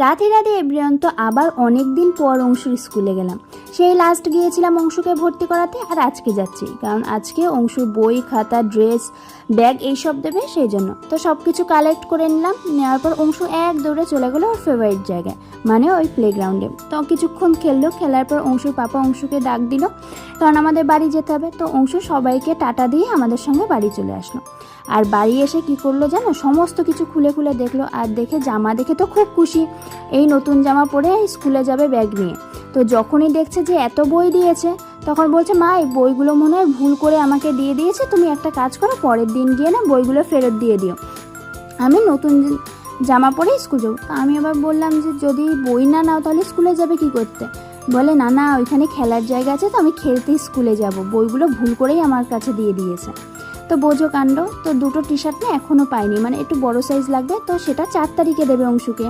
রাতে রাতে এভরিওয়ান, তো আবার অনেক দিন পর অংশুর স্কুলে গেলাম। সেই লাস্ট গিয়েছিলাম অংশুকে ভর্তি করাতে, আর আজকে যাচ্ছি কারণ আজকে অংশুর বই খাতা ড্রেস ব্যাগ এইসব দেবে, সেই জন্য তো সব কিছু কালেক্ট করে নিলাম। নেওয়ার পর অংশু এক দৌড়ে চলে গেলো ওর ফেভারিট জায়গায়, মানে ওই প্লেগ্রাউন্ডে। তো কিছুক্ষণ খেললো, খেলার পর অংশুর পাপা অংশুকে ডাক দিল, কারণ আমাদের বাড়ি যেতে হবে। তো অংশু সবাইকে টাটা দিয়ে আমাদের সঙ্গে বাড়ি চলে আসলো। আর বাড়ি এসে কি করলো জানো, সমস্ত কিছু খুলে খুলে দেখলো, আর দেখে জামা দেখে তো খুব খুশি, এই নতুন জামা পরে স্কুলে যাবে ব্যাগ নিয়ে। তো যখনই দেখছে যে এত বই দিয়েছে, তখন বলছে, মা এই বইগুলো মনে হয় ভুল করে আমাকে দিয়ে দিয়েছে, তুমি একটা কাজ করো, পরের দিন গিয়ে না বইগুলো ফেরত দিয়ে দিও, আমি নতুন জামা পরে স্কুল যাবো। আমি আবার বললাম যে যদি বই না নাও তাহলে স্কুলে যাবে কি করতে? বলে না না, ওইখানে খেলার জায়গা আছে, তো আমি খেলতে স্কুলে যাব, বইগুলো ভুল করেই আমার কাছে দিয়ে দিয়েছে। তো বোঝো কাণ্ড। তো দুটো টি শার্ট না এখনও পাইনি, মানে একটু বড় সাইজ লাগবে, তো সেটা 4 তারিখে দেবে অংশুকে।